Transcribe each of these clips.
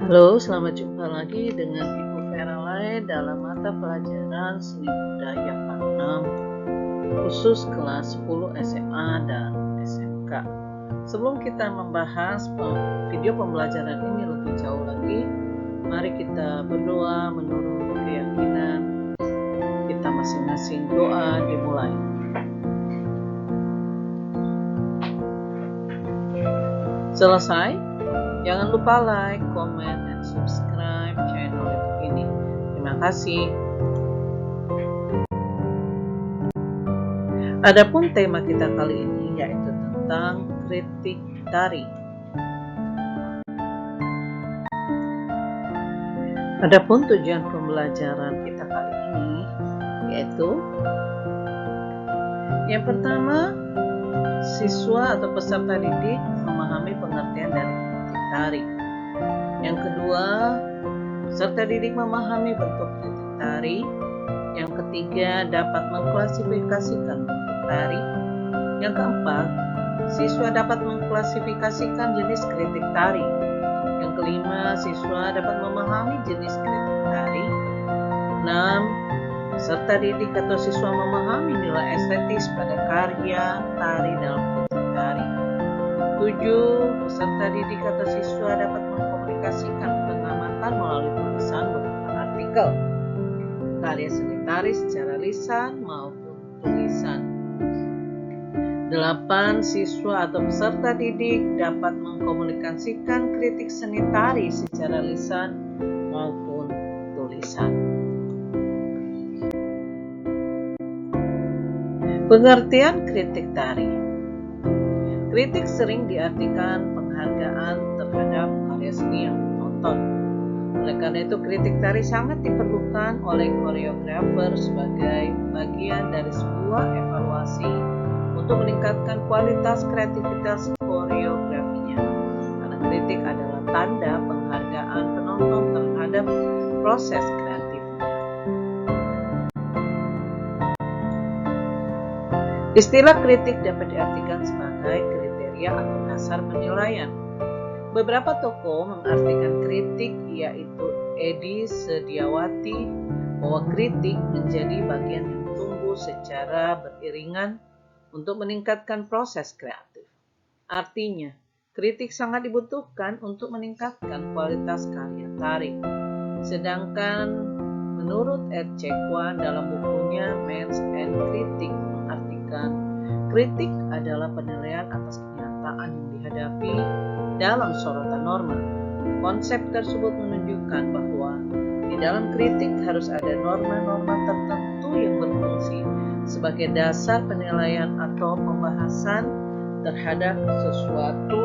Halo, selamat jumpa lagi dengan Ibu Veralay dalam mata pelajaran Seni Budaya Part 6 khusus kelas 10 SMA dan SMK. Sebelum kita membahas video pembelajaran ini lebih jauh lagi, mari kita berdoa menurut keyakinan kita masing-masing. Doa dimulai. Selesai? Jangan lupa like, comment, dan subscribe channel YouTube ini. Terima kasih. Adapun tema kita kali ini yaitu tentang kritik tari. Adapun tujuan pembelajaran kita kali ini yaitu yang pertama, siswa atau peserta didik memahami pengertian dari tari. Yang kedua, peserta didik memahami bentuk kritik tari. Yang ketiga, dapat mengklasifikasikan bentuk tari. Yang keempat, siswa dapat mengklasifikasikan jenis kritik tari. Yang kelima, siswa dapat memahami jenis kritik tari. 6. Peserta didik atau siswa memahami nilai estetis pada karya tari dalam kritik tari. 7. Peserta didik atau siswa dapat mengkomunikasikan pengamatan melalui tulisan berupa artikel, karya seni tari secara lisan maupun tulisan. 8. Siswa atau peserta didik dapat mengkomunikasikan kritik seni tari secara lisan maupun tulisan. Pengertian kritik tari. Kritik sering diartikan penghargaan terhadap karya seni yang ditonton. Oleh karena itu, kritik tari sangat diperlukan oleh koreografer sebagai bagian dari sebuah evaluasi untuk meningkatkan kualitas kreativitas koreografinya. Karena kritik adalah tanda penghargaan penonton terhadap proses kreatifnya. Istilah kritik dapat diartikan sebagai kriteria atau dasar penilaian. Beberapa tokoh mengartikan kritik, yaitu Edi Sediawati, bahwa kritik menjadi bagian yang tumbuh secara beriringan untuk meningkatkan proses kreatif. Artinya, kritik sangat dibutuhkan untuk meningkatkan kualitas karya tari. Sedangkan menurut R.C. Kwan dalam bukunya Men's and Critic mengartikan kritik adalah penilaian atas kenyataan yang dihadapi dalam sorotan norma. Konsep tersebut menunjukkan bahwa di dalam kritik harus ada norma-norma tertentu yang berfungsi sebagai dasar penilaian atau pembahasan terhadap sesuatu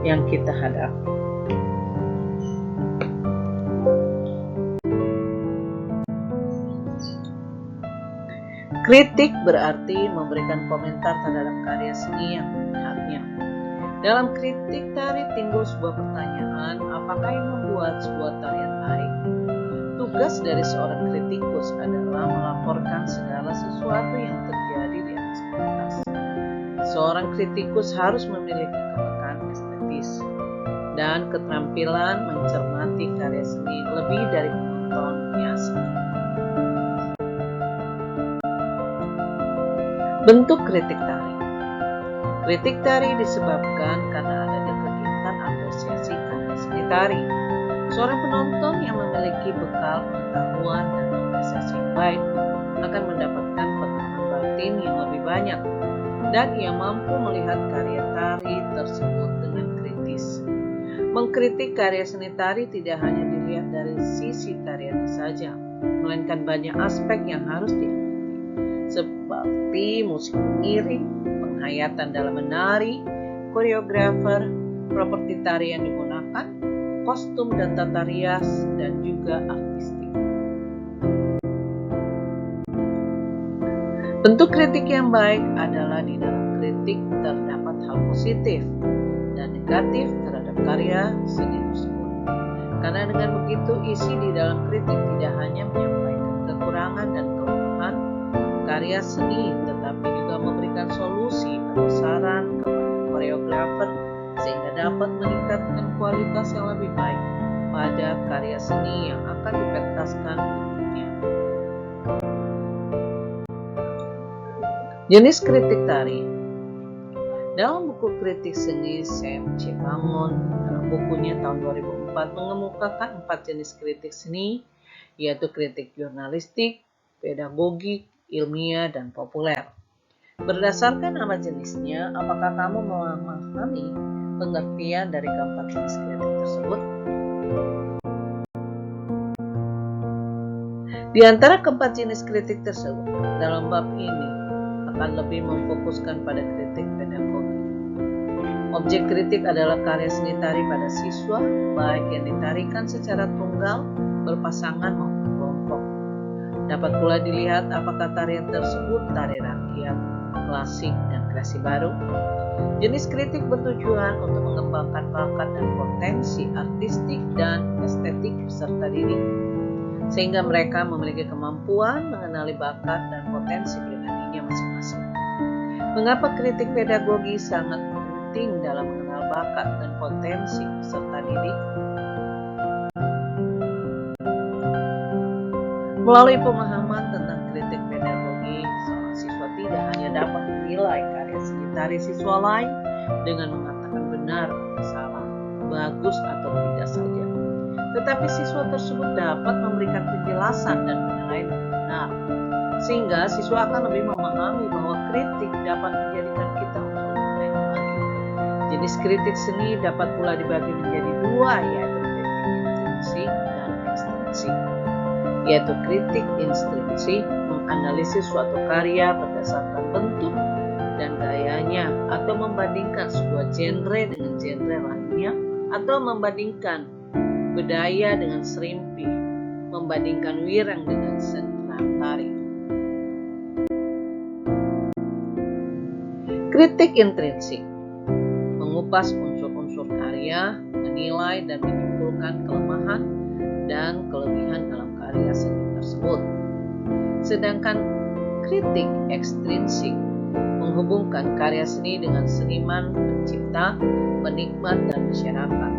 yang kita hadapi. Kritik berarti memberikan komentar terhadap karya seni yang dilihatnya. Dalam kritik tari timbul sebuah pertanyaan, apakah yang membuat sebuah tarian baik? Tugas dari seorang kritikus adalah melaporkan segala sesuatu yang terjadi di atas kertas. Seorang kritikus harus memiliki kepekaan estetis dan keterampilan mencermati karya seni lebih dari penonton biasa. Bentuk kritik tari. Kritik tari disebabkan karena adanya kegiatan apresiasi karya seni tari. Seorang penonton yang memiliki bekal pengetahuan dan apresiasi yang baik akan mendapatkan pengalaman batin yang lebih banyak, dan ia mampu melihat karya tari tersebut dengan kritis. Mengkritik karya seni tari tidak hanya dilihat dari sisi tariannya saja, melainkan banyak aspek yang harus diamati, seperti musik pengiring, penghayatan dalam menari, koreografer, properti tari yang digunakan, kostum dan tata rias, dan juga artistik. Bentuk kritik yang baik adalah di dalam kritik terdapat hal positif dan negatif terhadap karya seni tersebut. Karena dengan begitu, isi di dalam kritik tidak hanya menyampaikan kekurangan dan kelemahan karya seni, tetapi juga memberikan solusi atau saran Jenis kritik tari. Dalam buku Kritik Seni Sam C. Bangun, dalam bukunya tahun 2004 mengemukakan 4 jenis kritik seni, yaitu kritik jurnalistik, pedagogik, ilmiah, dan populer. Berdasarkan nama jenisnya, apakah kamu memahami pengertian dari keempat jenis kritik tersebut? Di antara keempat jenis kritik tersebut, dalam bab ini akan lebih memfokuskan pada kritik pedagogi. Objek kritik adalah karya seni tari pada siswa, baik yang ditarikan secara tunggal, berpasangan maupun kelompok. Dapat pula dilihat apakah tarian tersebut tari rakyat, klasik, dan kreasi baru. Jenis kritik bertujuan untuk mengembangkan bakat dan potensi artistik dan estetik peserta didik, sehingga mereka memiliki kemampuan mengenali bakat dan potensi pribadinya masing-masing. Mengapa kritik pedagogi sangat penting dalam mengenal bakat dan potensi peserta didik? Melalui pemahaman tentang kritik pedagogi, seorang siswa tidak hanya dapat menilai karya seni tari siswa lain dengan mengatakan benar atau salah, bagus atau tidak saja, tetapi siswa tersebut dapat memberikan penjelasan dan penilaian yang benar, sehingga siswa akan lebih memahami bahwa kritik dapat menjadikan kita untuk lebih baik lagi. Jenis kritik seni dapat pula dibagi menjadi dua, yaitu kritik intrinsik dan ekstrinsik. Yaitu kritik intrinsik menganalisis suatu karya berdasarkan bentuk dan gayanya, atau membandingkan sebuah genre dengan genre lainnya, atau membandingkan bedaya dengan serimpi, membandingkan wirang dengan sendera tari. Kritik intrinsik mengupas unsur-unsur karya, menilai dan menyimpulkan kelemahan dan kelebihan dalam karya seni tersebut. Sedangkan kritik ekstrinsik menghubungkan karya seni dengan seniman, pencipta, penikmat, dan masyarakat.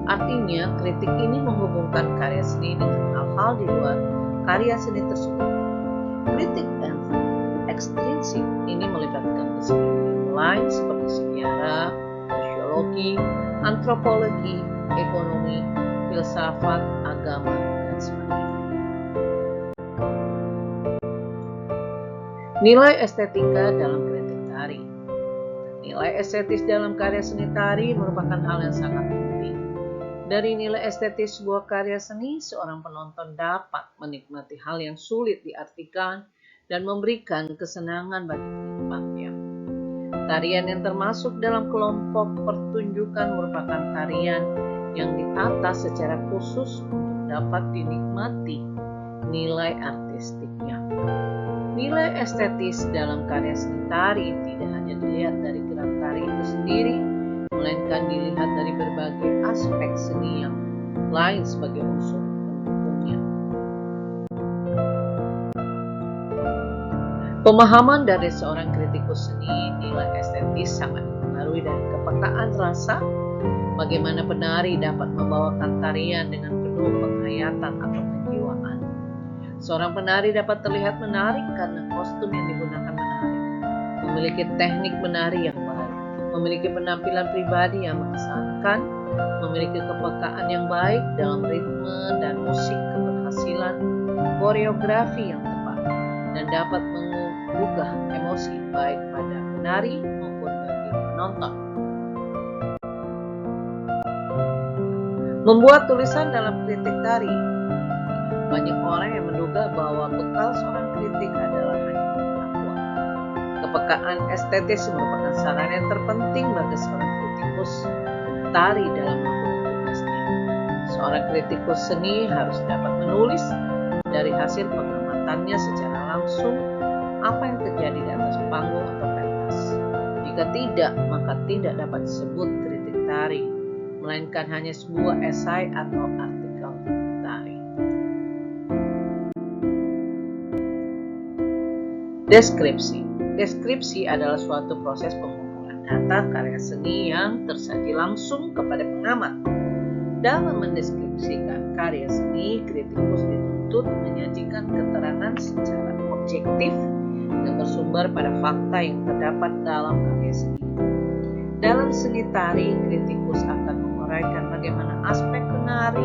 Artinya, kritik ini menghubungkan karya seni dengan hal-hal di luar karya seni tersebut. Kritik ekstrinsik ini melibatkan disiplin lain seperti sejarah, sosiologi, antropologi, ekonomi, filsafat, agama, dan sebagainya. Nilai estetika dalam kritik tari. Nilai estetis dalam karya seni tari merupakan hal yang sangat penting. Dari nilai estetis sebuah karya seni, seorang penonton dapat menikmati hal yang sulit diartikan dan memberikan kesenangan bagi penikmatnya. Tarian yang termasuk dalam kelompok pertunjukan merupakan tarian yang ditata secara khusus untuk dapat dinikmati nilai artistiknya. Nilai estetis dalam karya seni tari tidak hanya dilihat dari gerak tari itu sendiri, melainkan dilihat dari berbagai aspek seni yang lain sebagai unsur pendukungnya. Pemahaman dari seorang kritikus seni, nilai estetis sangat dipengaruhi dari kepekaan rasa, bagaimana penari dapat membawakan tarian dengan penuh penghayatan atau kejiwaan. Seorang penari dapat terlihat menarik karena kostum yang digunakan menarik, memiliki teknik menari yang baik, memiliki penampilan pribadi yang mengesankan, memiliki kepekaan yang baik dalam ritme dan musik, keberhasilan koreografi yang tepat, dan dapat menggugah emosi baik pada penari maupun bagi penonton. Membuat tulisan dalam kritik tari. Banyak orang yang menduga bahwa bekal seorang kritik adalah hanya pengetahuan. Kepekaan estetis merupakan sarana yang terpenting bagi seorang kritikus tari dalam melakukan tugasnya. Seorang kritikus seni harus dapat menulis dari hasil pengamatannya secara langsung apa yang terjadi di atas panggung atau pentas. Jika tidak, maka tidak dapat disebut kritik tari, melainkan hanya sebuah esai atau artikel tari. Deskripsi. Deskripsi adalah suatu proses pengumpulan data karya seni yang tersaji langsung kepada pengamat. Dalam mendeskripsikan karya seni, kritikus dituntut menyajikan keterangan secara objektif yang bersumber pada fakta yang terdapat dalam karya seni. Dalam seni tari, kritikus akan menguraikan bagaimana aspek penari,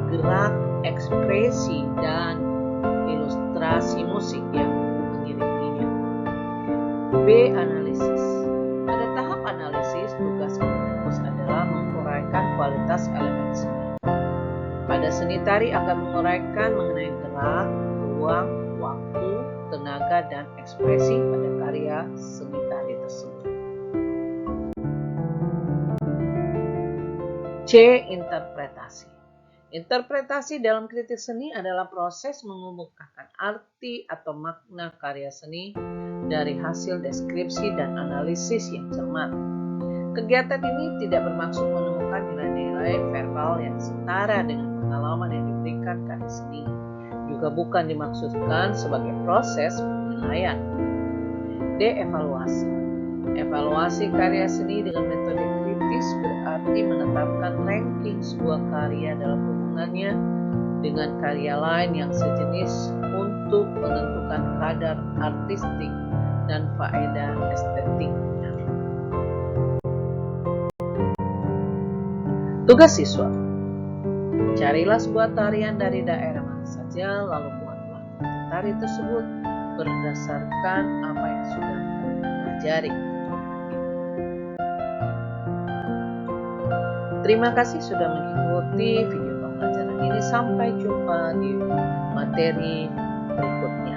gerak, ekspresi, dan ilustrasi musik yang mengiringinya. B. Analisis. Pada tahap analisis, tugas kritikus adalah menguraikan kualitas elemen seni. Pada seni tari akan menguraikan mengenai gerak, ruang, waktu, tenaga, dan ekspresi pada karya seni tari tersebut. C. Interpretasi. Interpretasi dalam kritik seni adalah proses mengemukakan arti atau makna karya seni dari hasil deskripsi dan analisis yang cermat. Kegiatan ini tidak bermaksud menemukan nilai-nilai verbal yang setara dengan pengalaman yang diberikan karya seni. Juga bukan dimaksudkan sebagai proses penilaian. D. Evaluasi. Evaluasi karya seni dengan metode kritis berarti menetapkan ranking sebuah karya dalam hubungannya dengan karya lain yang sejenis untuk menentukan kadar artistik dan faedah estetiknya. Tugas siswa. Carilah sebuah tarian dari daerah mana saja, lalu buatlah tari tersebut berdasarkan apa yang sudah kamu pelajari. Terima kasih sudah mengikuti video pembelajaran ini. Sampai jumpa di materi berikutnya.